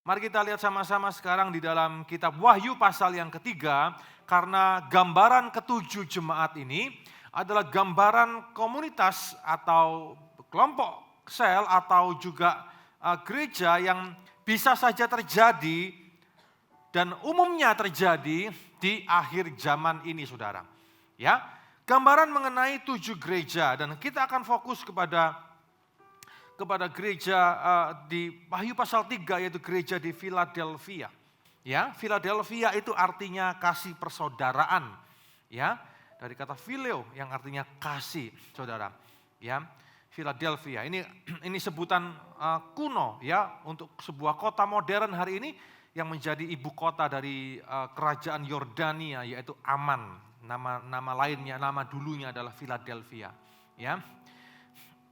Mari kita lihat sama-sama sekarang di dalam kitab Wahyu pasal yang ketiga, karena gambaran ketujuh jemaat ini adalah gambaran komunitas atau kelompok sel atau juga gereja yang bisa saja terjadi dan umumnya terjadi di akhir zaman ini, saudara. Ya, gambaran mengenai 7 gereja dan kita akan fokus kepada gereja di Wahyu pasal 3 yaitu gereja di Philadelphia. Ya, Philadelphia itu artinya kasih persaudaraan. Ya, dari kata phileo yang artinya kasih, saudara. Ya, Philadelphia. Ini sebutan kuno ya untuk sebuah kota modern hari ini yang menjadi ibu kota dari kerajaan Yordania yaitu Aman. Nama lainnya, nama dulunya adalah Philadelphia. Ya.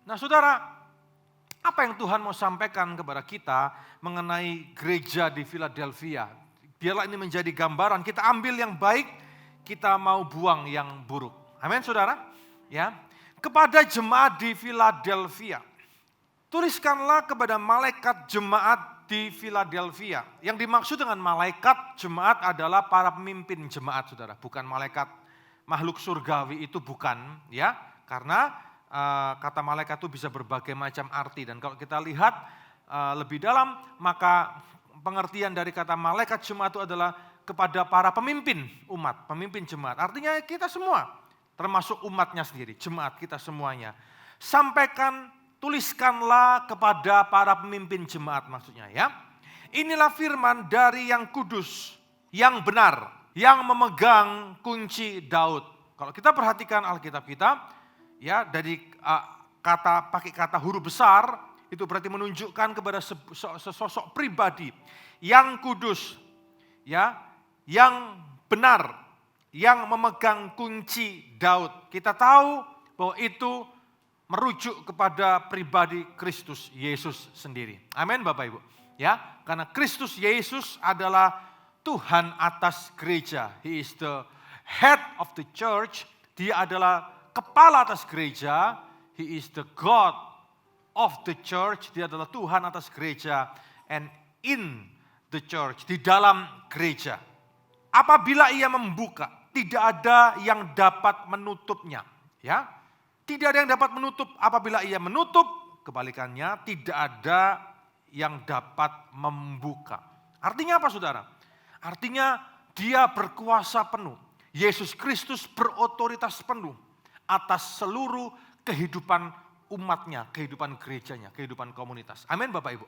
Nah, saudara, apa yang Tuhan mau sampaikan kepada kita mengenai gereja di Philadelphia? Biarlah ini menjadi gambaran, kita ambil yang baik, kita mau buang yang buruk. Amin, saudara. Ya, kepada jemaat di Philadelphia, tuliskanlah kepada malaikat jemaat di Philadelphia. Yang dimaksud dengan malaikat jemaat adalah para pemimpin jemaat, saudara. Bukan malaikat makhluk surgawi, itu bukan, ya. Karena kata malaikat itu bisa berbagai macam arti. Dan kalau kita lihat lebih dalam, maka pengertian dari kata malaikat jemaat itu adalah kepada para pemimpin umat, pemimpin jemaat. Artinya kita semua, termasuk umatnya sendiri, jemaat kita semuanya. Sampaikan, tuliskanlah kepada para pemimpin jemaat maksudnya ya. Inilah firman dari yang kudus, yang benar, yang memegang kunci Daud. Kalau kita perhatikan Alkitab kita, ya dari pakai kata huruf besar, itu berarti menunjukkan kepada sosok pribadi yang kudus, ya, yang benar, yang memegang kunci Daud. Kita tahu bahwa itu merujuk kepada pribadi Kristus Yesus sendiri. Amin, Bapak Ibu. Ya, karena Kristus Yesus adalah Tuhan atas gereja. He is the head of the church. Dia adalah kepala atas gereja. He is the God of the church. Dia adalah Tuhan atas gereja. And in the church, di dalam gereja. Apabila ia membuka, tidak ada yang dapat menutupnya. Ya, tidak ada yang dapat menutup. Apabila ia menutup, kebalikannya tidak ada yang dapat membuka. Artinya apa, saudara? Artinya dia berkuasa penuh. Yesus Kristus berotoritas penuh atas seluruh kehidupan umatnya, kehidupan gerejanya, kehidupan komunitas. Amin, Bapak Ibu.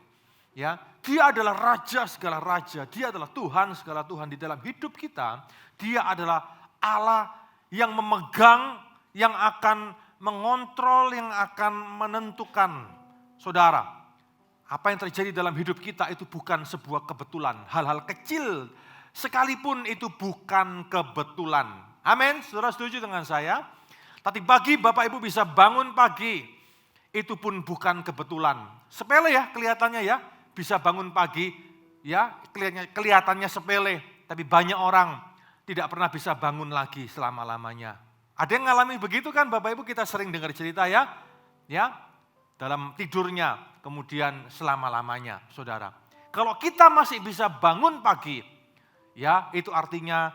Ya, dia adalah raja segala raja, dia adalah Tuhan segala Tuhan di dalam hidup kita. Dia adalah Allah yang memegang, yang akan mengontrol, yang akan menentukan. Saudara, apa yang terjadi dalam hidup kita itu bukan sebuah kebetulan. Hal-hal kecil sekalipun itu bukan kebetulan. Amin, saudara setuju dengan saya? Tadi pagi Bapak Ibu bisa bangun pagi, itu pun bukan kebetulan. Sepele ya kelihatannya ya, bisa bangun pagi ya kelihatannya sepele. Tapi banyak orang tidak pernah bisa bangun lagi selama-lamanya. Ada yang ngalami begitu kan Bapak Ibu, kita sering dengar cerita ya. Ya, dalam tidurnya kemudian selama-lamanya, saudara. Kalau kita masih bisa bangun pagi, ya itu artinya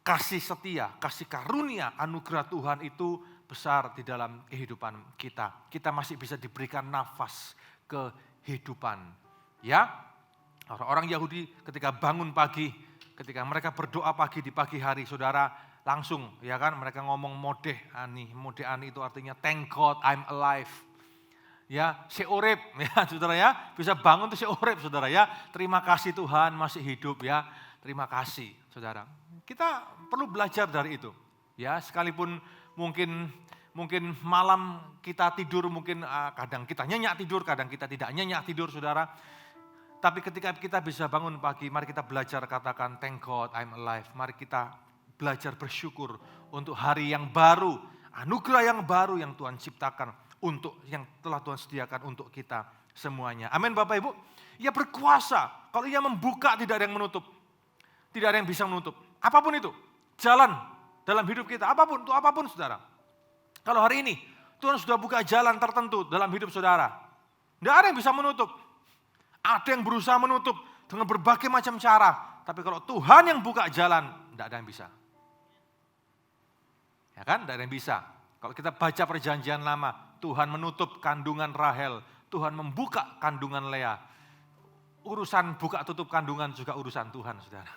kasih setia, kasih karunia, anugerah Tuhan itu besar di dalam kehidupan kita. Kita masih bisa diberikan nafas kehidupan. Ya, orang Yahudi ketika bangun pagi, ketika mereka berdoa pagi di pagi hari, saudara, langsung ya kan mereka ngomong modeh-ani. Modeh-ani itu artinya thank God I'm alive. Ya, seurip ya saudara ya, bisa bangun tuh seurip saudara ya. Terima kasih Tuhan masih hidup ya. Terima kasih saudara. Kita perlu belajar dari itu. Ya, sekalipun mungkin malam kita tidur, mungkin kadang kita nyenyak tidur, kadang kita tidak nyenyak tidur saudara. Tapi ketika kita bisa bangun pagi, mari kita belajar katakan thank God I'm alive. Mari kita belajar bersyukur untuk hari yang baru, anugerah yang baru yang Tuhan ciptakan. Untuk yang telah Tuhan sediakan untuk kita semuanya. Amin Bapak Ibu. Ia berkuasa. Kalau ia membuka tidak ada yang menutup. Tidak ada yang bisa menutup. Apapun itu. Jalan dalam hidup kita. Apapun, untuk apapun saudara. Kalau hari ini Tuhan sudah buka jalan tertentu dalam hidup saudara. Tidak ada yang bisa menutup. Ada yang berusaha menutup dengan berbagai macam cara. Tapi kalau Tuhan yang buka jalan, tidak ada yang bisa. Ya kan, tidak ada yang bisa. Kalau kita baca perjanjian lama, Tuhan menutup kandungan Rahel, Tuhan membuka kandungan Lea. Urusan buka tutup kandungan juga urusan Tuhan, saudara.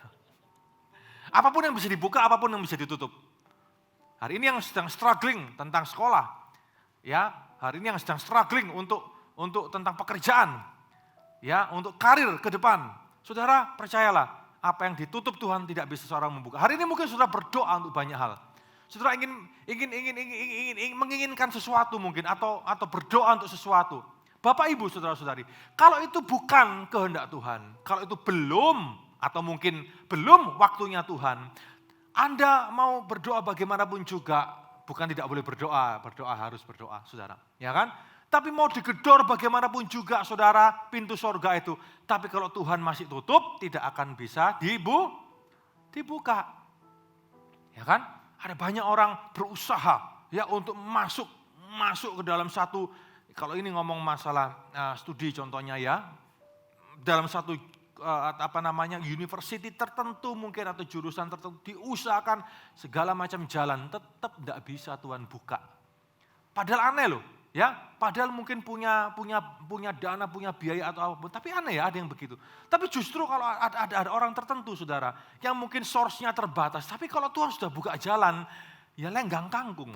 Apapun yang bisa dibuka, apapun yang bisa ditutup. Hari ini yang sedang struggling tentang sekolah, ya, hari ini yang sedang struggling untuk tentang pekerjaan, ya, untuk karir ke depan. Saudara, percayalah, apa yang ditutup Tuhan tidak bisa seorang membuka. Hari ini mungkin saudara berdoa untuk banyak hal. Saudara ingin menginginkan sesuatu mungkin atau berdoa untuk sesuatu. Bapak Ibu saudara-saudari, kalau itu bukan kehendak Tuhan, kalau itu belum atau mungkin belum waktunya Tuhan, Anda mau berdoa bagaimanapun juga, bukan tidak boleh berdoa, berdoa harus berdoa, saudara. Ya kan? Tapi mau digedor bagaimanapun juga, saudara, pintu sorga itu. Tapi kalau Tuhan masih tutup, tidak akan bisa dibuka. Ya kan? Ada banyak orang berusaha ya untuk masuk ke dalam satu, kalau ini ngomong masalah studi contohnya ya, dalam satu university tertentu mungkin atau jurusan tertentu diusahakan segala macam jalan, tetap tidak bisa Tuhan buka. Padahal aneh loh, ya. Padahal mungkin punya dana, punya biaya atau apapun, tapi aneh ya ada yang begitu. Tapi justru kalau ada orang tertentu saudara, yang mungkin source-nya terbatas, tapi kalau Tuhan sudah buka jalan, ya lenggang kangkung.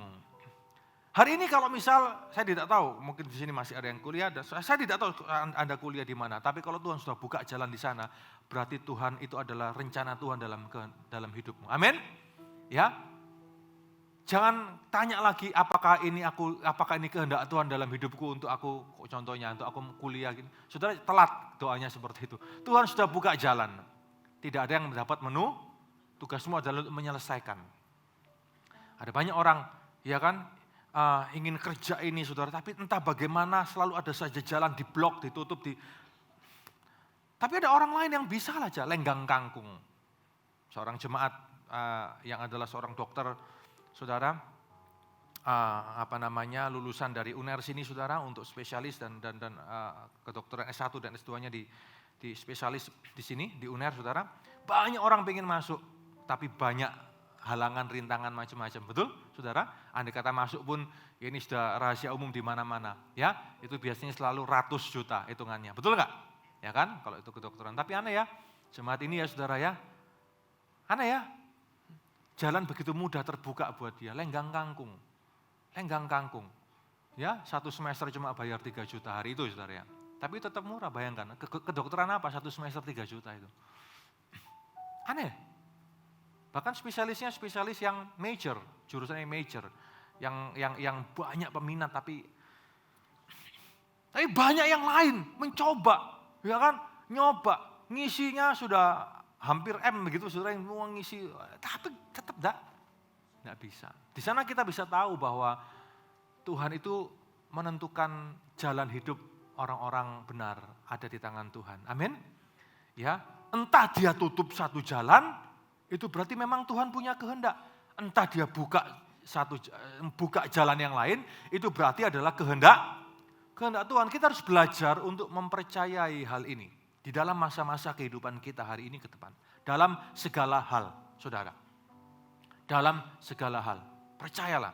Hari ini kalau misal, saya tidak tahu, mungkin di sini masih ada yang kuliah, saya tidak tahu Anda kuliah di mana, tapi kalau Tuhan sudah buka jalan di sana, berarti Tuhan itu adalah rencana Tuhan dalam hidupmu. Amin? Ya. Jangan tanya lagi apakah ini kehendak Tuhan dalam hidupku untuk aku, contohnya untuk aku kuliah gini. Saudara telat doanya seperti itu. Tuhan sudah buka jalan. Tidak ada yang mendapat menu, tugasmu adalah untuk menyelesaikan. Ada banyak orang, ya kan, ingin kerja ini saudara, tapi entah bagaimana selalu ada saja jalan diblok, ditutup. Tapi ada orang lain yang bisa aja lenggang kangkung. Seorang jemaat yang adalah seorang dokter, saudara, lulusan dari UNER sini saudara untuk spesialis dan kedokteran S1 dan S2-nya di spesialis di sini di UNER saudara. Banyak orang pengen masuk, tapi banyak halangan, rintangan macam-macam. Betul, saudara? Andai kata masuk pun ini sudah rahasia umum di mana-mana, ya. Itu biasanya selalu ratus juta hitungannya. Betul enggak? Ya kan? Kalau itu kedokteran. Tapi aneh ya, jemaat ini ya saudara ya. Aneh ya. Jalan begitu mudah terbuka buat dia, lenggang kangkung. Ya, 1 semester cuma bayar 3 juta hari itu saudara ya. Tapi tetap murah, bayangkan. Kedokteran apa 1 semester 3 juta itu? Aneh. Bahkan spesialisnya spesialis yang major, jurusannya major. Yang banyak peminat tapi banyak yang lain mencoba, ya kan? Nyoba, ngisinya sudah hampir M begitu, saudara yang mau ngisi, tapi tetap enggak bisa. Di sana kita bisa tahu bahwa Tuhan itu menentukan jalan hidup orang-orang benar ada di tangan Tuhan. Amin. Ya, entah dia tutup satu jalan, itu berarti memang Tuhan punya kehendak. Entah dia buka jalan yang lain, itu berarti adalah kehendak Tuhan. Kita harus belajar untuk mempercayai hal ini di dalam masa-masa kehidupan kita hari ini ke depan. Dalam segala hal, saudara. Dalam segala hal. Percayalah.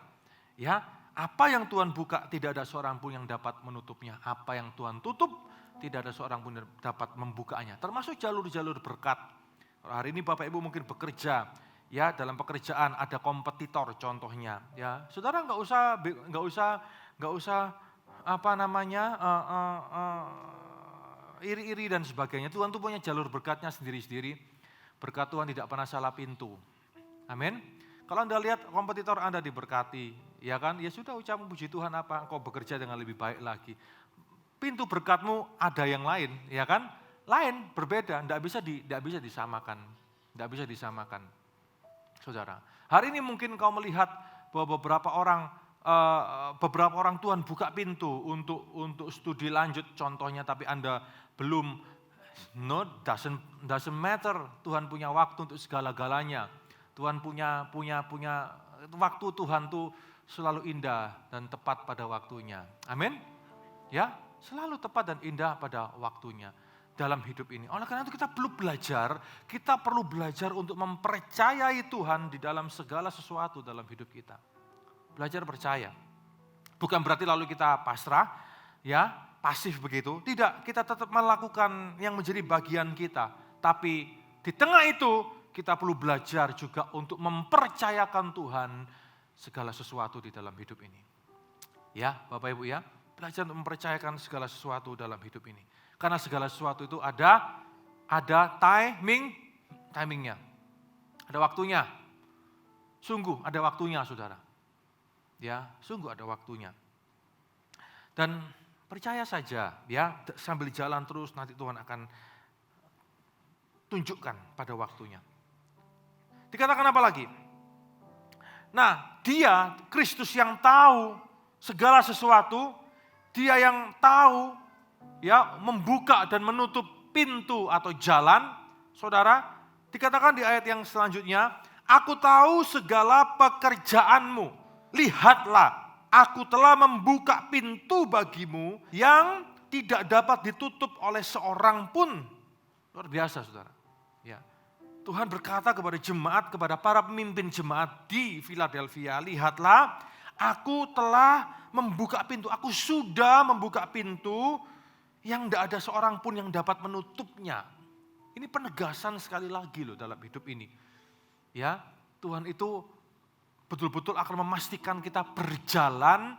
Ya, apa yang Tuhan buka tidak ada seorang pun yang dapat menutupnya. Apa yang Tuhan tutup tidak ada seorang pun yang dapat membukanya. Termasuk jalur-jalur berkat. Hari ini Bapak Ibu mungkin bekerja, ya dalam pekerjaan ada kompetitor contohnya. Ya, saudara nggak usah iri-iri dan sebagainya. Tuhan tuh punya jalur berkatnya sendiri-sendiri. Berkat Tuhan tidak pernah salah pintu. Amin. Kalau Anda lihat kompetitor Anda diberkati, ya kan? Ya sudah ucap puji Tuhan apa? Engkau bekerja dengan lebih baik lagi. Pintu berkatmu ada yang lain, ya kan? Lain, berbeda, tidak bisa disamakan. Tidak bisa disamakan. Saudara, hari ini mungkin kau melihat bahwa beberapa orang Tuhan buka pintu untuk studi lanjut contohnya, tapi Anda belum. No, doesn't matter. Tuhan punya waktu untuk segala-galanya. Tuhan punya waktu. Tuhan tuh selalu indah dan tepat pada waktunya. Amin. Ya, selalu tepat dan indah pada waktunya. dalam hidup ini. Oleh karena itu kita perlu belajar untuk mempercayai Tuhan di dalam segala sesuatu dalam hidup kita. Belajar percaya. Bukan berarti lalu kita pasrah, ya, pasif begitu. Tidak, kita tetap melakukan yang menjadi bagian kita. Tapi di tengah itu kita perlu belajar juga untuk mempercayakan Tuhan segala sesuatu di dalam hidup ini. Ya, Bapak Ibu ya, belajar untuk mempercayakan segala sesuatu dalam hidup ini. Karena segala sesuatu itu ada timingnya. Ada waktunya. Sungguh ada waktunya, saudara. Ya, sungguh ada waktunya. Dan percaya saja, ya, sambil jalan terus nanti Tuhan akan tunjukkan pada waktunya. Dikatakan apa lagi? Nah, dia, Kristus yang tahu segala sesuatu, dia yang tahu, ya, membuka dan menutup pintu atau jalan, saudara, dikatakan di ayat yang selanjutnya, aku tahu segala pekerjaanmu, lihatlah, aku telah membuka pintu bagimu yang tidak dapat ditutup oleh seorang pun. Luar biasa, saudara. Ya. Tuhan berkata kepada jemaat, kepada para pemimpin jemaat di Philadelphia, lihatlah, aku telah membuka pintu, aku sudah membuka pintu yang tidak ada seorang pun yang dapat menutupnya. Ini penegasan sekali lagi loh dalam hidup ini. Ya, Tuhan itu betul-betul akan memastikan kita berjalan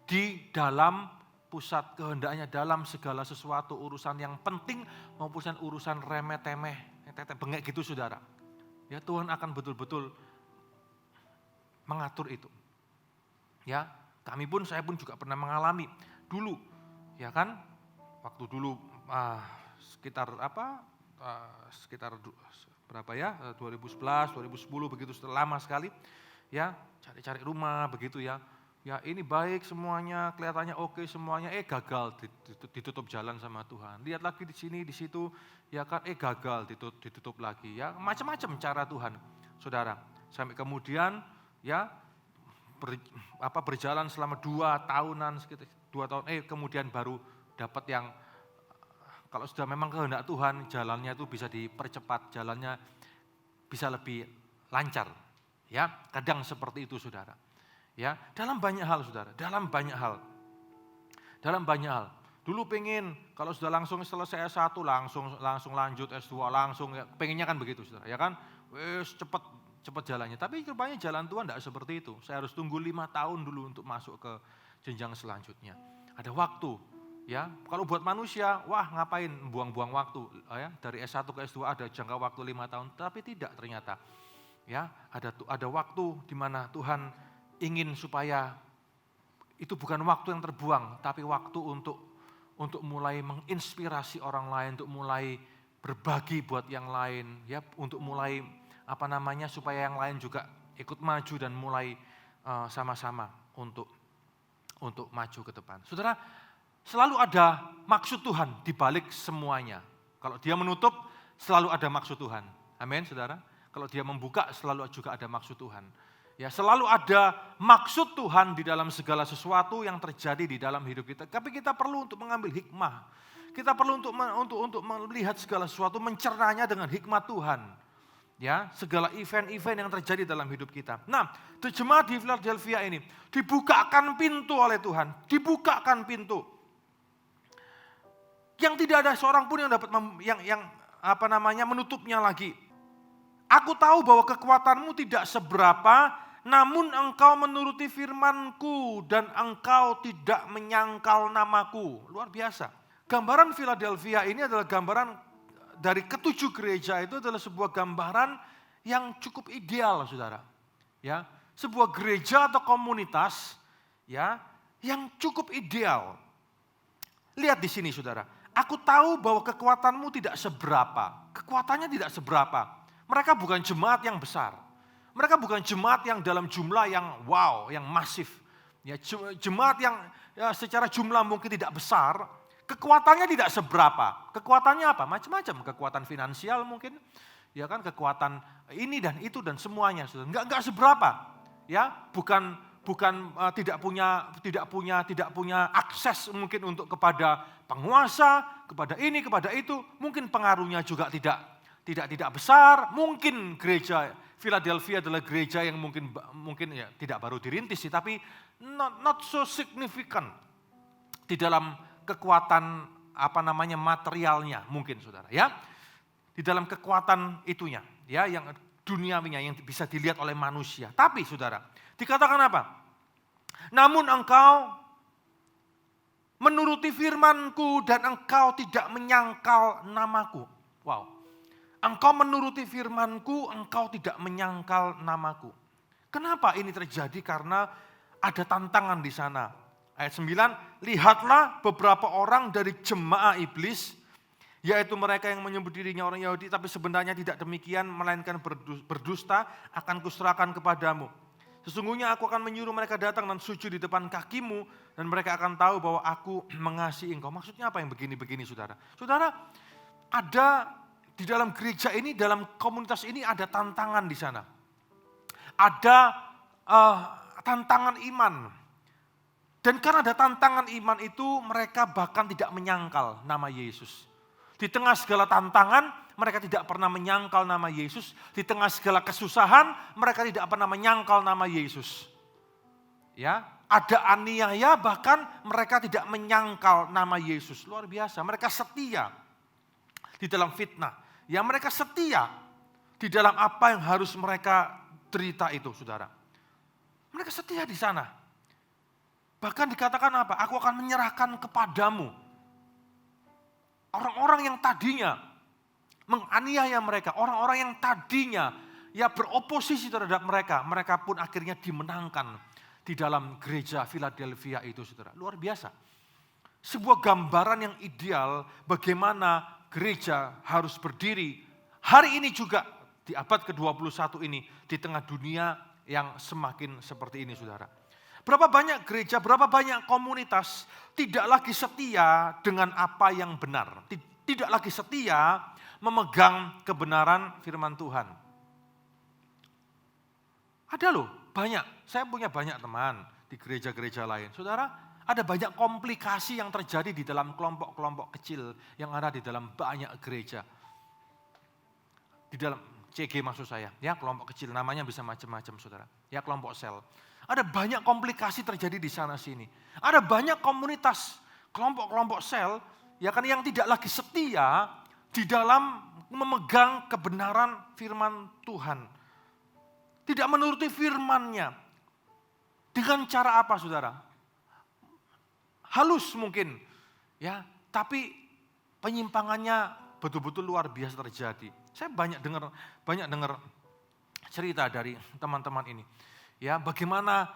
di dalam pusat kehendaknya dalam segala sesuatu, urusan yang penting maupun urusan remeh-temeh, teteh bengek gitu, saudara. Ya, Tuhan akan betul-betul mengatur itu. Ya, saya pun juga pernah mengalami dulu, ya kan? Waktu dulu sekitar berapa ya, 2011, 2010 begitu, lama sekali, ya, cari-cari rumah begitu ya. Ya, ini baik semuanya, kelihatannya oke semuanya, gagal ditutup jalan sama Tuhan. Lihat lagi di sini, di situ, ya kan, gagal ditutup lagi, ya, macam-macam cara Tuhan, saudara. Sampai kemudian, ya, berjalan selama 2 tahunan, sekitar 2 tahun, kemudian baru dapat yang, kalau sudah memang kehendak Tuhan, jalannya itu bisa dipercepat, jalannya bisa lebih lancar. Ya, kadang seperti itu, saudara. Ya, dalam banyak hal, saudara, dalam banyak hal. Dulu pengen kalau sudah langsung selesai S1 langsung lanjut S2 langsung, ya, pengennya kan begitu, saudara, ya kan? Wes cepat jalannya. Tapi rupanya jalan Tuhan tidak seperti itu. Saya harus tunggu 5 tahun dulu untuk masuk ke jenjang selanjutnya. Ada waktu. Ya, kalau buat manusia, wah ngapain buang-buang waktu, ya, dari S1 ke S2 ada jangka waktu 5 tahun, tapi tidak ternyata. Ya, ada waktu di mana Tuhan ingin supaya itu bukan waktu yang terbuang, tapi waktu untuk mulai menginspirasi orang lain, untuk mulai berbagi buat yang lain, ya, untuk mulai supaya yang lain juga ikut maju dan mulai sama-sama untuk maju ke depan. Saudara, selalu ada maksud Tuhan di balik semuanya. Kalau dia menutup, selalu ada maksud Tuhan. Amin, saudara. Kalau dia membuka, selalu juga ada maksud Tuhan. Ya, selalu ada maksud Tuhan di dalam segala sesuatu yang terjadi di dalam hidup kita. Tapi kita perlu untuk mengambil hikmah. Kita perlu untuk melihat segala sesuatu, mencernanya dengan hikmat Tuhan. Ya, segala event-event yang terjadi dalam hidup kita. Nah, jemaat di Philadelphia ini dibukakan pintu oleh Tuhan, dibukakan pintu. Yang tidak ada seorang pun yang dapat menutupnya lagi. Aku tahu bahwa kekuatanmu tidak seberapa, namun engkau menuruti firman-Ku dan engkau tidak menyangkal nama-Ku. Luar biasa. Gambaran Philadelphia ini adalah gambaran dari ketujuh gereja, itu adalah sebuah gambaran yang cukup ideal, saudara. Ya, sebuah gereja atau komunitas, ya, yang cukup ideal. Lihat di sini, saudara. Aku tahu bahwa kekuatanmu tidak seberapa. Kekuatannya tidak seberapa. Mereka bukan jemaat yang besar. Mereka bukan jemaat yang dalam jumlah yang wow, yang masif. Ya, jemaat yang ya, secara jumlah mungkin tidak besar, kekuatannya tidak seberapa. Kekuatannya apa? Macam-macam. Kekuatan finansial mungkin, ya kan, kekuatan ini dan itu dan semuanya. Enggak seberapa. Ya, bukan tidak punya akses mungkin untuk kepada penguasa, kepada ini, kepada itu, mungkin pengaruhnya juga tidak besar. Mungkin gereja Philadelphia adalah gereja yang mungkin ya tidak baru dirintis sih, tapi not so significant di dalam kekuatan materialnya mungkin saudara ya. Di dalam kekuatan itunya ya, yang duniawinya yang bisa dilihat oleh manusia. Tapi saudara, dikatakan apa? Namun engkau menuruti firman-Ku dan engkau tidak menyangkal nama-Ku. Wow. Engkau menuruti firman-Ku, engkau tidak menyangkal nama-Ku. Kenapa ini terjadi? Karena ada tantangan di sana. Ayat 9, lihatlah beberapa orang dari jemaah iblis, yaitu mereka yang menyebut dirinya orang Yahudi, tapi sebenarnya tidak demikian, melainkan berdusta, akan kuserahkan kepadamu. Sesungguhnya aku akan menyuruh mereka datang dan sujud di depan kakimu, dan mereka akan tahu bahwa aku mengasihi engkau. Maksudnya apa yang begini-begini saudara? Saudara, ada di dalam gereja ini, dalam komunitas ini ada tantangan di sana. Ada tantangan iman. Dan karena ada tantangan iman itu, mereka bahkan tidak menyangkal nama Yesus. Di tengah segala tantangan, mereka tidak pernah menyangkal nama Yesus. Di tengah segala kesusahan, mereka tidak pernah menyangkal nama Yesus. Ya, ada aniaya, bahkan mereka tidak menyangkal nama Yesus. Luar biasa, mereka setia di dalam fitnah. Ya, mereka setia di dalam apa yang harus mereka derita itu, saudara. Mereka setia di sana. Bahkan dikatakan apa? Aku akan menyerahkan kepadamu orang-orang yang tadinya menganiaya mereka, orang-orang yang tadinya ya beroposisi terhadap mereka, mereka pun akhirnya dimenangkan di dalam gereja Philadelphia itu, saudara. Luar biasa. Sebuah gambaran yang ideal bagaimana gereja harus berdiri hari ini juga di abad ke-21 ini di tengah dunia yang semakin seperti ini, saudara. Berapa banyak gereja, berapa banyak komunitas tidak lagi setia dengan apa yang benar. Tidak lagi setia memegang kebenaran firman Tuhan. Ada loh, banyak. Saya punya banyak teman di gereja-gereja lain. Saudara, ada banyak komplikasi yang terjadi di dalam kelompok-kelompok kecil yang ada di dalam banyak gereja. Di dalam CG maksud saya, ya kelompok kecil namanya bisa macam-macam saudara. Ya kelompok sel. Ada banyak komplikasi terjadi di sana sini. Ada banyak komunitas, kelompok-kelompok sel ya kan yang tidak lagi setia di dalam memegang kebenaran firman Tuhan. Tidak menuruti firman-Nya. Dengan cara apa saudara? Halus mungkin, ya, tapi penyimpangannya betul-betul luar biasa terjadi. Saya banyak dengar cerita dari teman-teman ini, ya, bagaimana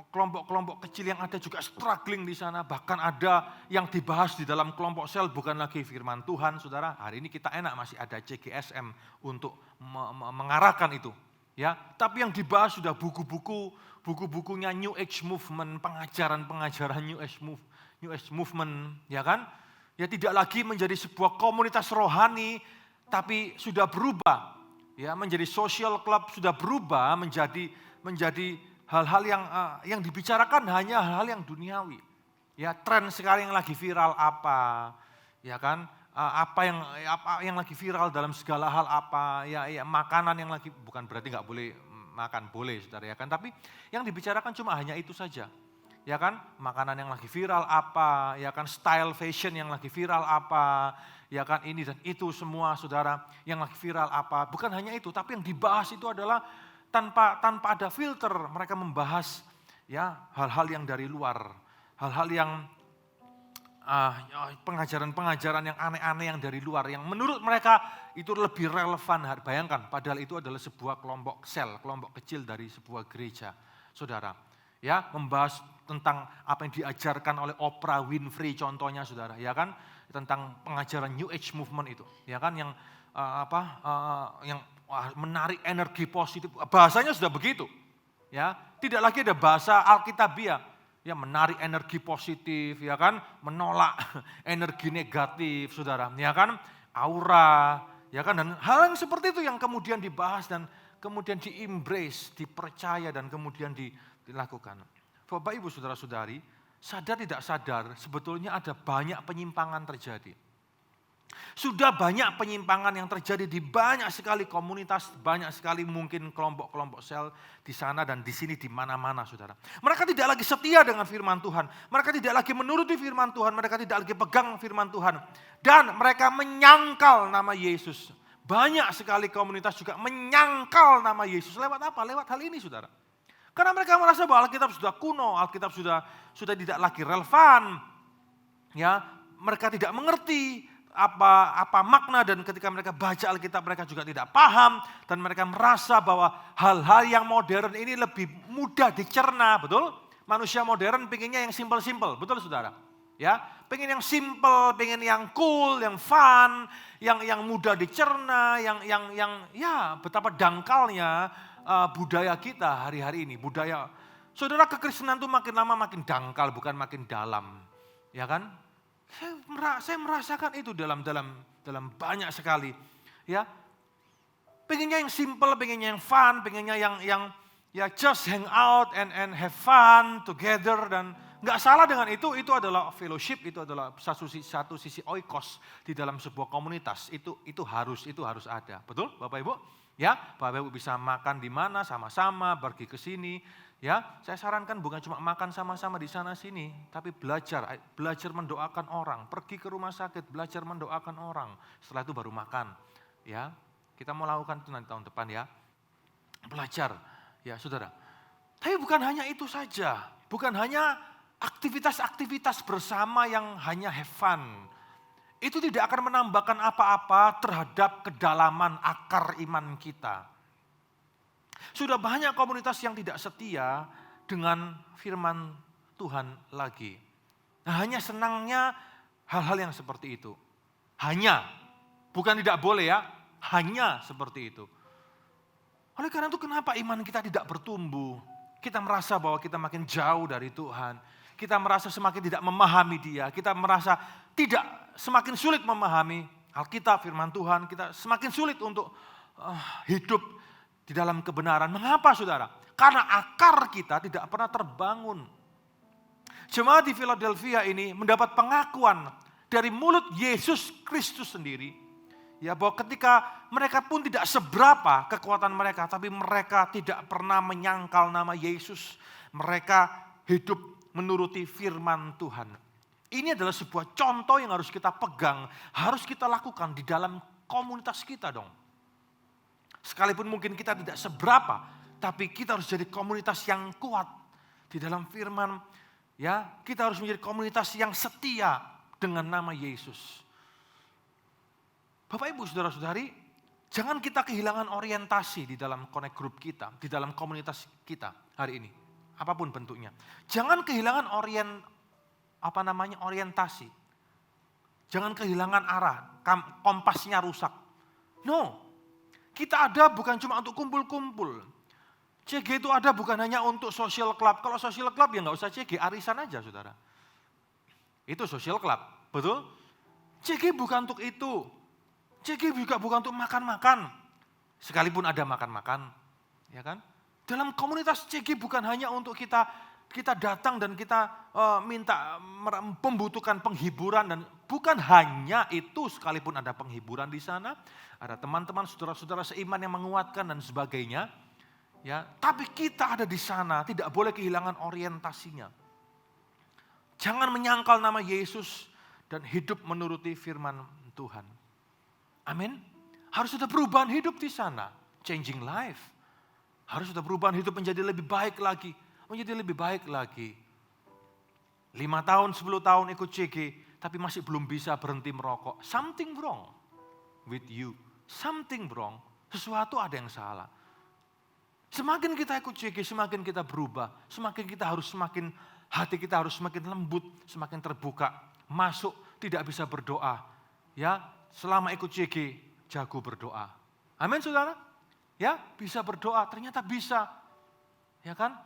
kelompok-kelompok kecil yang ada juga struggling di sana, bahkan ada yang dibahas di dalam kelompok sel bukan lagi firman Tuhan, saudara. Hari ini kita enak masih ada CGSM untuk mengarahkan itu, ya. Tapi yang dibahas sudah buku-bukunya New Age Movement, pengajaran New Age Movement, ya kan? Ya tidak lagi menjadi sebuah komunitas rohani, tapi sudah berubah, ya menjadi social club, sudah berubah menjadi hal-hal yang dibicarakan hanya hal-hal yang duniawi. Ya tren sekarang yang lagi viral apa, ya kan? Apa yang lagi viral dalam segala hal apa, ya makanan yang lagi, bukan berarti nggak boleh makan, boleh saudara ya kan, tapi yang dibicarakan cuma hanya itu saja, ya kan, makanan yang lagi viral apa, ya kan, style fashion yang lagi viral apa, ya kan, ini dan itu semua saudara yang lagi viral apa, bukan hanya itu, tapi yang dibahas itu adalah tanpa ada filter, mereka membahas ya hal-hal yang dari luar, hal-hal yang pengajaran-pengajaran yang aneh-aneh yang dari luar, yang menurut mereka itu lebih relevan. Bayangkan, padahal itu adalah sebuah kelompok sel, kelompok kecil dari sebuah gereja, saudara. Ya, membahas tentang apa yang diajarkan oleh Oprah Winfrey contohnya, saudara, ya kan, tentang pengajaran New Age Movement itu, ya kan, yang yang menarik energi positif. Bahasanya sudah begitu, ya, tidak lagi ada bahasa Alkitabiah. Ya menarik energi positif, ya kan, menolak energi negatif, saudara, ya kan, aura, ya kan, dan hal yang seperti itu yang kemudian dibahas dan kemudian di-embrace, dipercaya dan kemudian dilakukan. Bapak Ibu Saudara-saudari, sadar tidak sadar sebetulnya ada banyak penyimpangan terjadi. Sudah banyak penyimpangan yang terjadi di banyak sekali komunitas, banyak sekali mungkin kelompok-kelompok sel di sana dan di sini di mana-mana saudara. Mereka tidak lagi setia dengan firman Tuhan. Mereka tidak lagi menuruti firman Tuhan. Mereka tidak lagi pegang firman Tuhan. Dan mereka menyangkal nama Yesus. Banyak sekali komunitas juga menyangkal nama Yesus. Lewat apa? Lewat hal ini saudara. Karena mereka merasa bahwa Alkitab sudah kuno, Alkitab sudah tidak lagi relevan. Ya, mereka tidak mengerti apa makna, dan ketika mereka baca Alkitab mereka juga tidak paham, dan mereka merasa bahwa hal-hal yang modern ini lebih mudah dicerna, betul? Manusia modern pengennya yang simple-simple, betul saudara? Ya, pengen yang simple, pengen yang cool, yang fun, yang mudah dicerna, yang ya betapa dangkalnya budaya kita hari-hari ini, budaya. Saudara, kekristenan itu makin lama makin dangkal, bukan makin dalam, ya kan? Saya merasakan itu dalam banyak sekali, ya. Pengennya yang simple, pengennya yang fun, pengennya yang ya just hang out and have fun together, dan nggak salah dengan itu adalah fellowship, itu adalah satu sisi oikos di dalam sebuah komunitas, itu harus ada, betul Bapak Ibu? Ya, Bapak Ibu bisa makan di mana sama-sama, pergi ke sini. Ya, saya sarankan bukan cuma makan sama-sama di sana sini, tapi belajar mendoakan orang, pergi ke rumah sakit, belajar mendoakan orang. Setelah itu baru makan. Ya, kita mau lakukan itu nanti tahun depan ya. Belajar, ya saudara. Tapi bukan hanya itu saja, bukan hanya aktivitas-aktivitas bersama yang hanya have fun. Itu tidak akan menambahkan apa-apa terhadap kedalaman akar iman kita. Sudah banyak komunitas yang tidak setia dengan firman Tuhan lagi. Nah, hanya senangnya hal-hal yang seperti itu. Hanya, bukan tidak boleh ya, hanya seperti itu. Oleh karena itu kenapa iman kita tidak bertumbuh? Kita merasa bahwa kita makin jauh dari Tuhan. Kita merasa semakin tidak memahami Dia. Kita merasa semakin sulit memahami Alkitab, firman Tuhan. Kita semakin sulit untuk hidup di dalam kebenaran. Mengapa saudara? Karena akar kita tidak pernah terbangun. Jemaat di Philadelphia ini mendapat pengakuan dari mulut Yesus Kristus sendiri. Ya, bahwa ketika mereka pun tidak seberapa kekuatan mereka, tapi mereka tidak pernah menyangkal nama Yesus. Mereka hidup menuruti firman Tuhan. Ini adalah sebuah contoh yang harus kita pegang, harus kita lakukan di dalam komunitas kita dong. Sekalipun mungkin kita tidak seberapa, tapi kita harus jadi komunitas yang kuat di dalam firman. Ya, kita harus menjadi komunitas yang setia dengan nama Yesus. Bapak Ibu Saudara-saudari, jangan kita kehilangan orientasi di dalam connect group kita, di dalam komunitas kita hari ini, apapun bentuknya. Jangan kehilangan orientasi. Jangan kehilangan arah, kompasnya rusak. No. Kita ada bukan cuma untuk kumpul-kumpul. CG itu ada bukan hanya untuk social club. Kalau social club ya nggak usah CG, arisan aja saudara. Itu social club, betul? CG bukan untuk itu. CG juga bukan untuk makan-makan. Sekalipun ada makan-makan, ya kan? Dalam komunitas CG bukan hanya untuk kita datang dan kita membutuhkan penghiburan, dan bukan hanya itu, sekalipun ada penghiburan di sana, ada teman-teman, saudara-saudara seiman yang menguatkan dan sebagainya, ya. Tapi kita ada di sana, tidak boleh kehilangan orientasinya. Jangan menyangkal nama Yesus dan hidup menuruti firman Tuhan. Amin. Harus ada perubahan hidup di sana, changing life. Harus ada perubahan hidup menjadi lebih baik lagi. 5 tahun, 10 tahun ikut CG, tapi masih belum bisa berhenti merokok. Something wrong with you. Something wrong. Sesuatu ada yang salah. Semakin kita ikut CG, semakin kita berubah. Hati kita harus semakin lembut, semakin terbuka. Masuk, tidak bisa berdoa. Ya, selama ikut CG, jago berdoa. Amin saudara? Ya, bisa berdoa, ternyata bisa. Ya kan?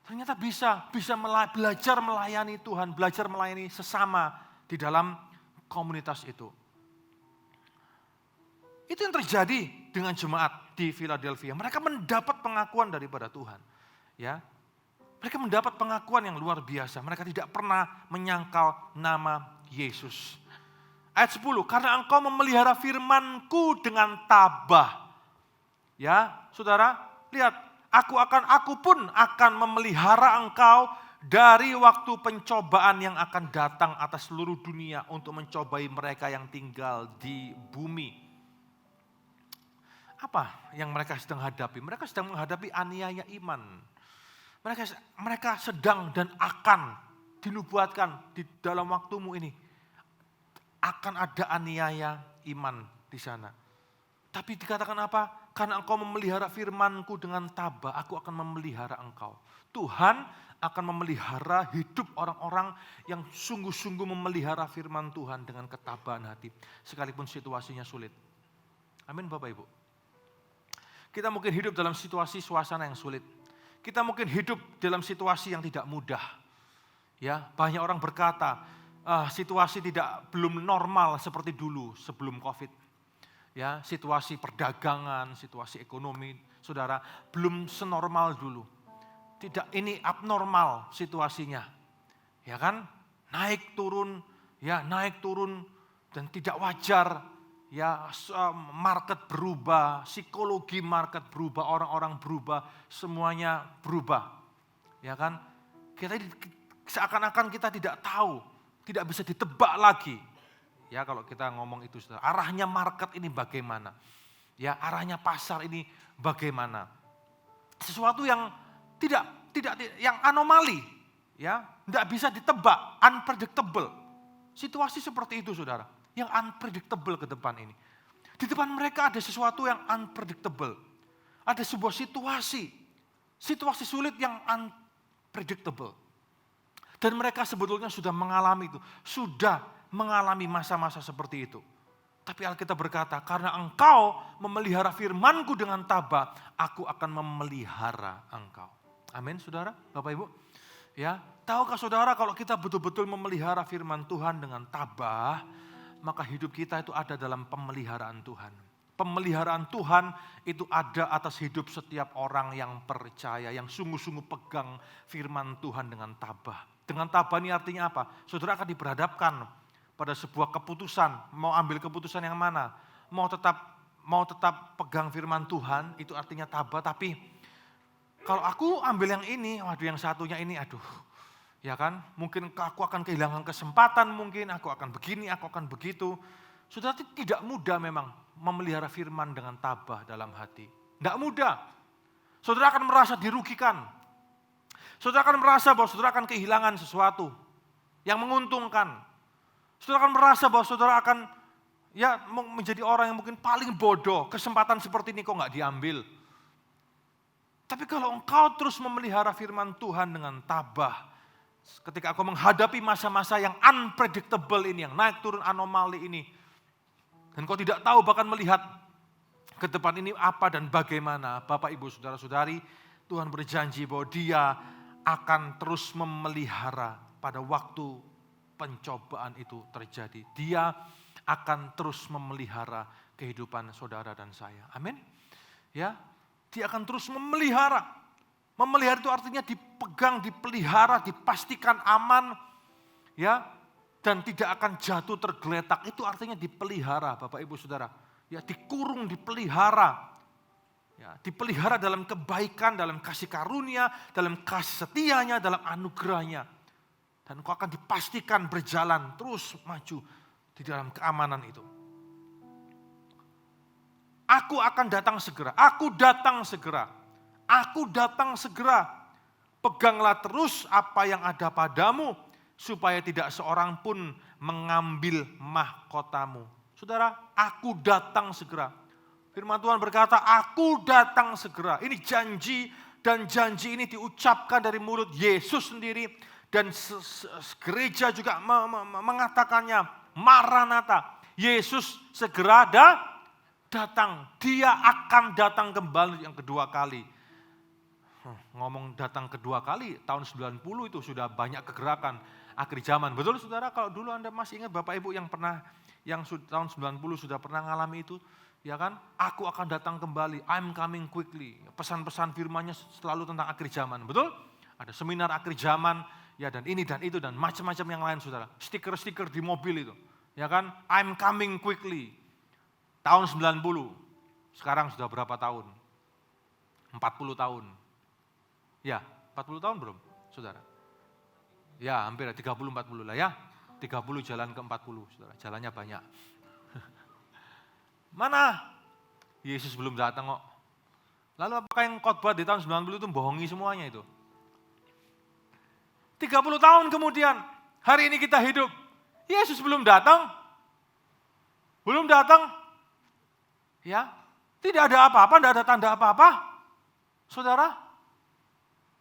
Ternyata bisa belajar melayani Tuhan, belajar melayani sesama di dalam komunitas itu. Itu yang terjadi dengan jemaat di Philadelphia. Mereka mendapat pengakuan daripada Tuhan. Ya, Mereka mendapat pengakuan yang luar biasa. Mereka tidak pernah menyangkal nama Yesus. Ayat 10, karena engkau memelihara firman-Ku dengan tabah. Ya, saudara, lihat, aku pun akan memelihara engkau dari waktu pencobaan yang akan datang atas seluruh dunia untuk mencobai mereka yang tinggal di bumi. Apa yang mereka sedang hadapi? Mereka sedang menghadapi aniaya iman. Mereka sedang dan akan dinubuatkan di dalam waktumu ini. Akan ada aniaya iman di sana. Tapi dikatakan apa? Karena engkau memelihara firman-Ku dengan tabah, aku akan memelihara engkau. Tuhan akan memelihara hidup orang-orang yang sungguh-sungguh memelihara firman Tuhan dengan ketabahan hati. Sekalipun situasinya sulit. Amin Bapak Ibu. Kita mungkin hidup dalam situasi suasana yang sulit. Kita mungkin hidup dalam situasi yang tidak mudah. Ya, banyak orang berkata, situasi belum normal seperti dulu sebelum Covid. Ya, situasi perdagangan, situasi ekonomi, saudara, belum senormal dulu. Tidak, ini abnormal situasinya. Ya kan? Naik turun dan tidak wajar. Ya, market berubah, psikologi market berubah, orang-orang berubah, semuanya berubah. Ya kan? Seakan-akan kita tidak tahu, tidak bisa ditebak lagi. Ya, kalau kita ngomong itu, saudara, arahnya market ini bagaimana? Ya, arahnya pasar ini bagaimana? Sesuatu yang yang anomali, ya, tidak bisa ditebak, unpredictable. Situasi seperti itu, saudara, yang unpredictable ke depan ini. Di depan mereka ada sesuatu yang unpredictable. Ada sebuah situasi sulit yang unpredictable. Dan mereka sebetulnya sudah mengalami itu, sudah mengalami masa-masa seperti itu. Tapi Alkitab berkata, karena engkau memelihara firman-Ku dengan tabah, aku akan memelihara engkau. Amin, saudara, Bapak Ibu. Ya, tahukah saudara kalau kita betul-betul memelihara firman Tuhan dengan tabah, maka hidup kita itu ada dalam pemeliharaan Tuhan. Pemeliharaan Tuhan itu ada atas hidup setiap orang yang percaya, yang sungguh-sungguh pegang firman Tuhan dengan tabah. Dengan tabah ini artinya apa? Saudara akan diberhadapkan pada sebuah keputusan, mau ambil keputusan yang mana? Mau tetap pegang firman Tuhan, itu artinya tabah, tapi kalau aku ambil yang ini, waduh yang satunya ini, aduh, ya kan? Mungkin aku akan kehilangan kesempatan, mungkin aku akan begini, aku akan begitu. Saudara, tidak mudah memang memelihara firman dengan tabah dalam hati. Tidak mudah. Saudara akan merasa dirugikan. Saudara akan merasa bahwa saudara akan kehilangan sesuatu yang menguntungkan. Saudara akan merasa bahwa saudara akan menjadi orang yang mungkin paling bodoh. Kesempatan seperti ini kok nggak diambil. Tapi kalau engkau terus memelihara firman Tuhan dengan tabah, ketika aku menghadapi masa-masa yang unpredictable ini, yang naik turun anomali ini, dan kau tidak tahu bahkan melihat ke depan ini apa dan bagaimana, Bapak Ibu Saudara-saudari, Tuhan berjanji bahwa Dia akan terus memelihara pada waktu pencobaan itu terjadi. Dia akan terus memelihara kehidupan saudara dan saya. Amin. Ya, Dia akan terus memelihara. Memelihara itu artinya dipegang, dipelihara, dipastikan aman, ya, dan tidak akan jatuh tergeletak. Itu artinya dipelihara, Bapak Ibu Saudara. Ya, dikurung, dipelihara. Ya, dipelihara dalam kebaikan, dalam kasih karunia, dalam kasih setianya, dalam anugerahnya. Dan kau akan dipastikan berjalan terus maju di dalam keamanan itu. Aku akan datang segera, aku datang segera, aku datang segera. Peganglah terus apa yang ada padamu, supaya tidak seorang pun mengambil mahkotamu. Saudara, aku datang segera. Firman Tuhan berkata, aku datang segera. Ini janji, dan janji ini diucapkan dari mulut Yesus sendiri. Dan gereja juga mengatakannya, Maranatha. Yesus segera datang. Dia akan datang kembali yang kedua kali. Ngomong datang kedua kali, tahun 90 itu sudah banyak kegerakan akhir zaman. Betul saudara, kalau dulu Anda masih ingat Bapak Ibu yang tahun 90 sudah pernah ngalami itu. Ya kan, aku akan datang kembali, I'm coming quickly. Pesan-pesan firman-Nya selalu tentang akhir zaman, betul? ada seminar akhir zaman, ya dan ini dan itu dan macam-macam yang lain saudara. Stiker-stiker di mobil itu, ya kan, I'm coming quickly, tahun 90, sekarang sudah berapa tahun? 40 tahun. Ya, 40 tahun belum, saudara? Ya, hampir 30-40 lah ya. 30 jalan ke 40, saudara. Jalannya banyak. Mana? Yesus belum datang kok. Lalu apakah yang khotbah di tahun 90 itu bohongi semuanya itu? 30 tahun kemudian, hari ini kita hidup. Yesus belum datang. Belum datang. Ya, tidak ada apa-apa, tidak ada tanda apa-apa. Saudara,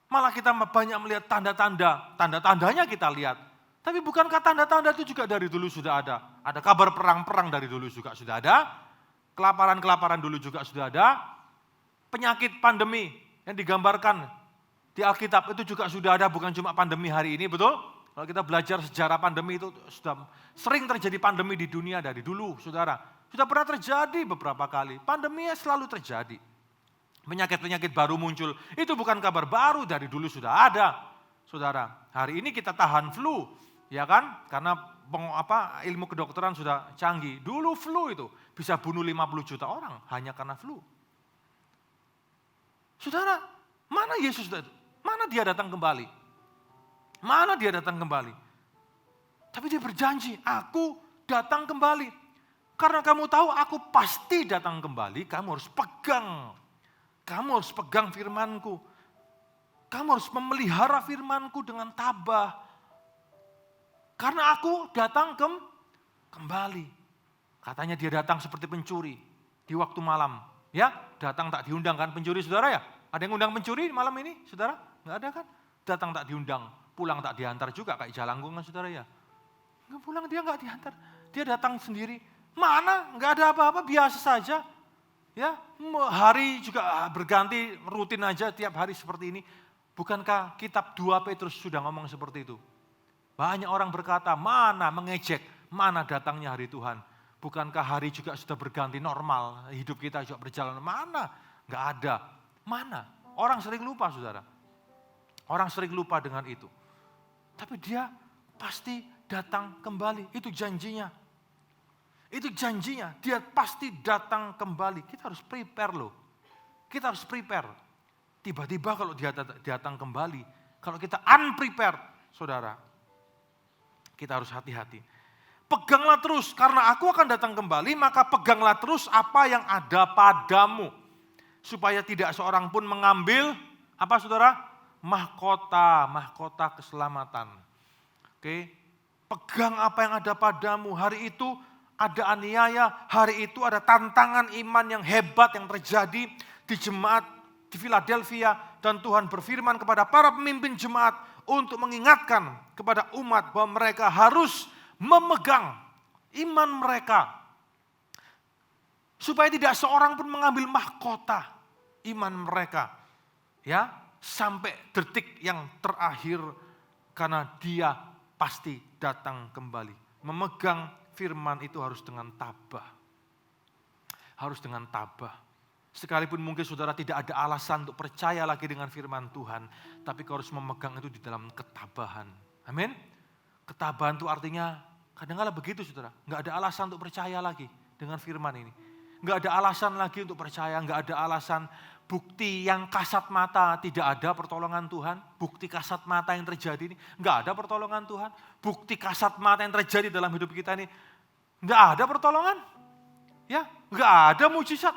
malah kita banyak melihat tanda-tanda. Tanda-tandanya kita lihat. Tapi bukankah tanda-tanda itu juga dari dulu sudah ada? Ada kabar perang-perang dari dulu juga sudah ada. Kelaparan-kelaparan dulu juga sudah ada. Penyakit pandemi yang digambarkan di Alkitab itu juga sudah ada, bukan cuma pandemi hari ini, betul? Kalau kita belajar sejarah pandemi itu sudah sering terjadi pandemi di dunia dari dulu, saudara. Sudah pernah terjadi beberapa kali, pandeminya selalu terjadi. Penyakit-penyakit baru muncul, itu bukan kabar baru, dari dulu sudah ada. Saudara, hari ini kita tahan flu, ya kan? Karena ilmu kedokteran sudah canggih. Dulu flu itu bisa bunuh 50 juta orang hanya karena flu. Saudara, mana Yesus itu? Mana dia datang kembali? Mana dia datang kembali? Tapi dia berjanji, aku datang kembali. Karena kamu tahu aku pasti datang kembali, kamu harus pegang. Kamu harus pegang firmanku. Kamu harus memelihara firmanku dengan tabah. Karena aku datang kembali. Katanya dia datang seperti pencuri di waktu malam. Ya, datang tak diundang kan pencuri, saudara ya? Ada yang undang pencuri malam ini, saudara? Enggak ada kan? Datang tak diundang, pulang tak diantar juga kayak Jalangkung kan, saudara ya? Enggak pulang, dia enggak diantar. Dia datang sendiri. Mana? Enggak ada apa-apa, biasa saja. Ya, hari juga berganti, rutin aja tiap hari seperti ini. Bukankah kitab 2 Petrus sudah ngomong seperti itu? Banyak orang berkata, mana mengejek, mana datangnya hari Tuhan. Bukankah hari juga sudah berganti normal, hidup kita juga berjalan, mana? Enggak ada. Mana? Orang sering lupa, saudara. Orang sering lupa dengan itu. Tapi dia pasti datang kembali, itu janjinya. Itu janjinya, dia pasti datang kembali. Kita harus prepare loh. Kita harus prepare. Tiba-tiba kalau dia datang kembali, kalau kita unprepared, saudara, kita harus hati-hati. Peganglah terus, karena aku akan datang kembali, maka peganglah terus apa yang ada padamu. Supaya tidak seorang pun mengambil, apa saudara? Mahkota keselamatan. Oke, pegang apa yang ada padamu. Hari itu ada aniaya, hari itu ada tantangan iman yang hebat yang terjadi di jemaat di Philadelphia. Dan Tuhan berfirman kepada para pemimpin jemaat untuk mengingatkan kepada umat bahwa mereka harus memegang iman mereka. Supaya tidak seorang pun mengambil mahkota iman mereka. Ya, sampai detik yang terakhir karena dia pasti datang kembali. Memegang firman itu harus dengan tabah. Harus dengan tabah. Sekalipun mungkin saudara tidak ada alasan untuk percaya lagi dengan firman Tuhan. Tapi kau harus memegang itu di dalam ketabahan. Amin. Ketabahan itu artinya kadang-kadang begitu saudara. Enggak ada alasan untuk percaya lagi dengan firman ini. Enggak ada alasan lagi untuk percaya. Enggak ada alasan bukti yang kasat mata tidak ada pertolongan Tuhan. Bukti kasat mata yang terjadi ini enggak ada pertolongan Tuhan. Bukti kasat mata yang terjadi dalam hidup kita ini enggak ada pertolongan. Ya, enggak ada mujizat.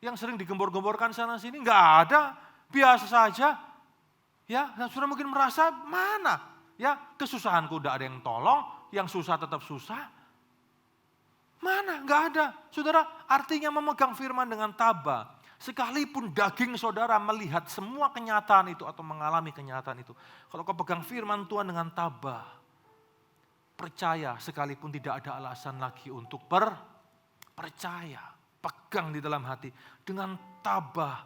Yang sering digembor-gemborkan sana sini enggak ada, biasa saja. Ya, dan saudara mungkin merasa mana? Ya, kesusahanku enggak ada yang tolong, yang susah tetap susah. Mana? Enggak ada. Saudara, artinya memegang firman dengan tabah. Sekalipun daging saudara melihat semua kenyataan itu atau mengalami kenyataan itu. Kalau kau pegang firman Tuhan dengan tabah, percaya sekalipun tidak ada alasan lagi untuk percaya. Pegang di dalam hati dengan tabah.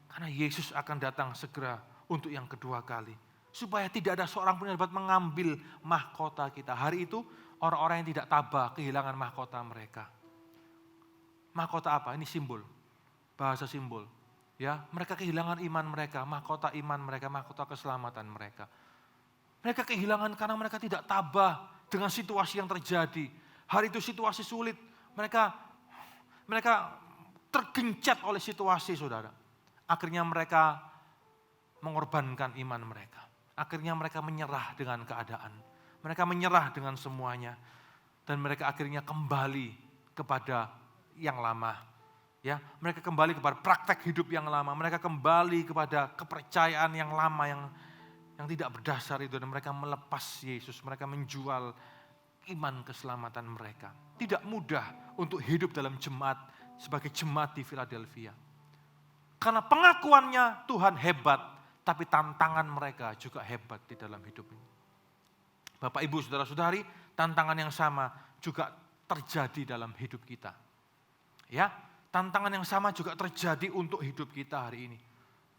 Karena Yesus akan datang segera untuk yang kedua kali. Supaya tidak ada seorang pun yang dapat mengambil mahkota kita. Hari itu orang-orang yang tidak tabah kehilangan mahkota mereka. Mahkota apa? Ini simbol. Bahasa simbol. Ya, mereka kehilangan iman mereka, mahkota iman mereka, mahkota keselamatan mereka. Mereka kehilangan karena mereka tidak tabah dengan situasi yang terjadi. Hari itu situasi sulit, mereka tergencet oleh situasi, saudara. Akhirnya mereka mengorbankan iman mereka. Akhirnya mereka menyerah dengan keadaan. Mereka menyerah dengan semuanya. Dan mereka akhirnya kembali kepada yang lama. Ya, mereka kembali kepada praktek hidup yang lama, mereka kembali kepada kepercayaan yang lama yang tidak berdasar itu, dan mereka melepas Yesus, mereka menjual iman keselamatan mereka. Tidak mudah untuk hidup dalam jemaat sebagai jemaat di Philadelphia. Karena pengakuannya Tuhan hebat, tapi tantangan mereka juga hebat di dalam hidup ini. Bapak, Ibu, saudara-saudari, tantangan yang sama juga terjadi dalam hidup kita. Ya, tantangan yang sama juga terjadi untuk hidup kita hari ini.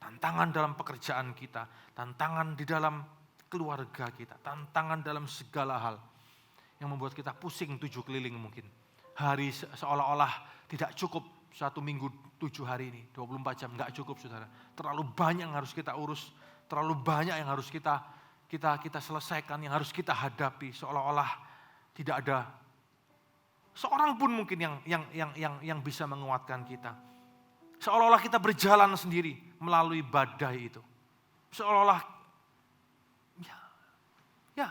Tantangan dalam pekerjaan kita, tantangan di dalam keluarga kita, tantangan dalam segala hal yang membuat kita pusing 7 keliling mungkin. Hari seolah-olah tidak cukup 1 minggu 7 hari ini, 24 jam enggak cukup, saudara. Terlalu banyak yang harus kita urus, terlalu banyak yang harus kita selesaikan, yang harus kita hadapi, seolah-olah tidak ada seorang pun mungkin yang bisa menguatkan kita. Seolah-olah kita berjalan sendiri melalui badai itu. Seolah-olah ya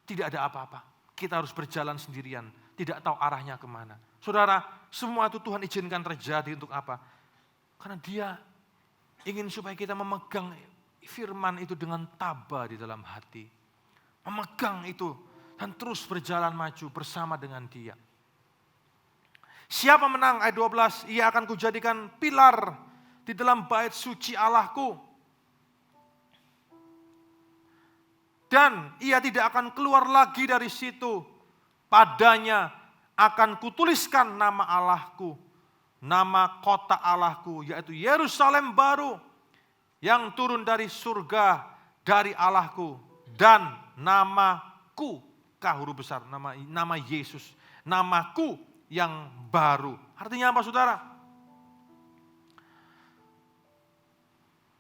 tidak ada apa-apa. Kita harus berjalan sendirian, tidak tahu arahnya kemana. Saudara, semua itu Tuhan izinkan terjadi untuk apa? Karena Dia ingin supaya kita memegang firman itu dengan tabah di dalam hati. Memegang itu dan terus berjalan maju bersama dengan Dia. Siapa menang? Ayat 12, ia akan kujadikan pilar di dalam bait suci Allahku. Dan ia tidak akan keluar lagi dari situ. Padanya akan kutuliskan nama Allahku, nama kota Allahku, yaitu Yerusalem baru yang turun dari surga dari Allahku, dan namaku, K huruf besar, nama Yesus, namaku yang baru. Artinya apa, saudara?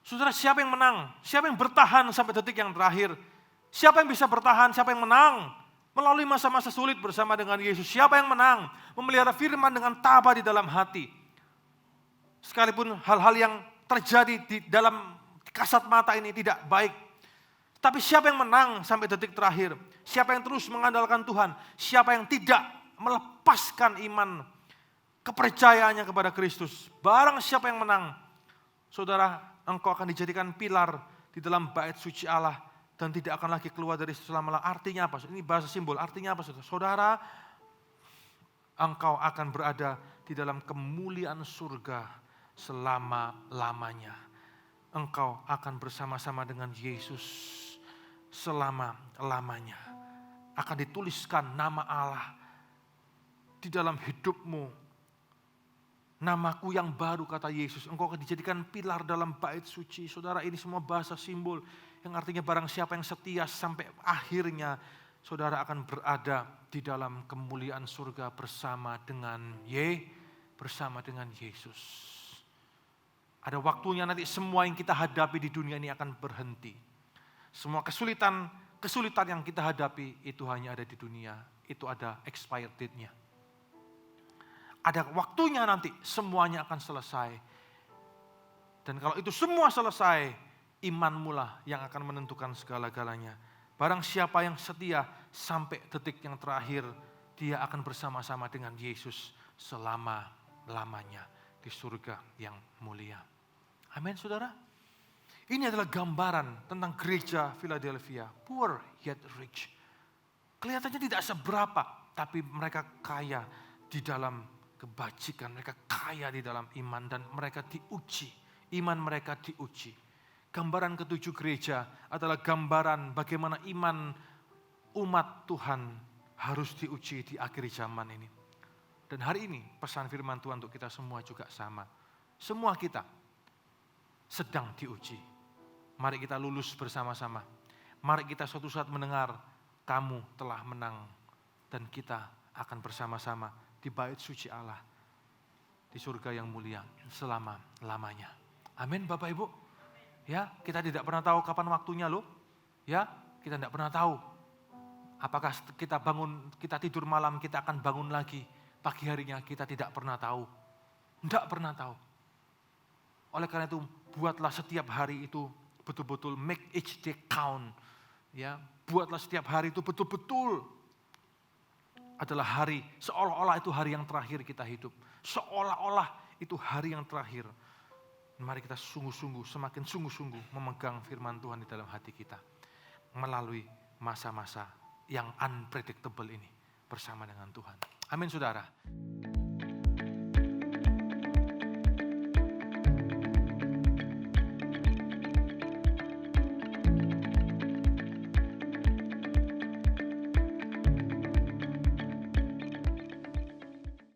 Saudara, siapa yang menang? Siapa yang bertahan sampai detik yang terakhir? Siapa yang bisa bertahan? Siapa yang menang? Melalui masa-masa sulit bersama dengan Yesus. Siapa yang menang? Memelihara firman dengan tabah di dalam hati. Sekalipun hal-hal yang terjadi di dalam kasat mata ini tidak baik. Tapi siapa yang menang sampai detik terakhir? Siapa yang terus mengandalkan Tuhan? Siapa yang tidak melepaskan iman kepercayaannya kepada Kristus? Barang siapa yang menang, saudara, engkau akan dijadikan pilar di dalam bait suci Allah dan tidak akan lagi keluar dari selama-lamanya. Artinya apa? Ini bahasa simbol. Artinya apa, saudara? Saudara, engkau akan berada di dalam kemuliaan surga selama-lamanya. Engkau akan bersama-sama dengan Yesus selama-lamanya. Akan dituliskan nama Allah di dalam hidupmu. Namaku yang baru, kata Yesus. Engkau akan dijadikan pilar dalam bait suci. Saudara, ini semua bahasa simbol yang artinya barang siapa yang setia sampai akhirnya, saudara akan berada di dalam kemuliaan surga bersama dengan Yesus. Ada waktunya nanti semua yang kita hadapi di dunia ini akan berhenti. Semua kesulitan yang kita hadapi itu hanya ada di dunia. Itu ada expired date-nya. Ada waktunya nanti semuanya akan selesai. Dan kalau itu semua selesai, imanmu lah yang akan menentukan segala-galanya. Barang siapa yang setia sampai detik yang terakhir, dia akan bersama-sama dengan Yesus selama-lamanya di surga yang mulia. Amin, saudara. Ini adalah gambaran tentang gereja Philadelphia. Poor yet rich. Kelihatannya tidak seberapa, tapi mereka kaya di dalam kebajikan. Mereka kaya di dalam iman dan mereka diuji. Iman mereka diuji. Gambaran ketujuh gereja adalah gambaran bagaimana iman umat Tuhan harus diuji di akhir zaman ini. Dan hari ini pesan firman Tuhan untuk kita semua juga sama. Semua kita sedang diuji. Mari kita lulus bersama-sama. Mari kita suatu saat mendengar kamu telah menang. Dan kita akan bersama-sama di bait suci Allah. Di surga yang mulia selama-lamanya. Amin Bapak Ibu. Ya, kita tidak pernah tahu kapan waktunya loh. Ya, kita tidak pernah tahu. Apakah kita bangun, kita tidur malam, kita akan bangun lagi. Pagi harinya kita tidak pernah tahu. Tidak pernah tahu. Oleh karena itu, buatlah setiap hari itu betul-betul make each day count. Ya, buatlah setiap hari itu betul-betul adalah hari, seolah-olah itu hari yang terakhir kita hidup. Seolah-olah itu hari yang terakhir. Mari kita sungguh-sungguh, semakin sungguh-sungguh memegang firman Tuhan di dalam hati kita. Melalui masa-masa yang unpredictable ini bersama dengan Tuhan. Amin saudara.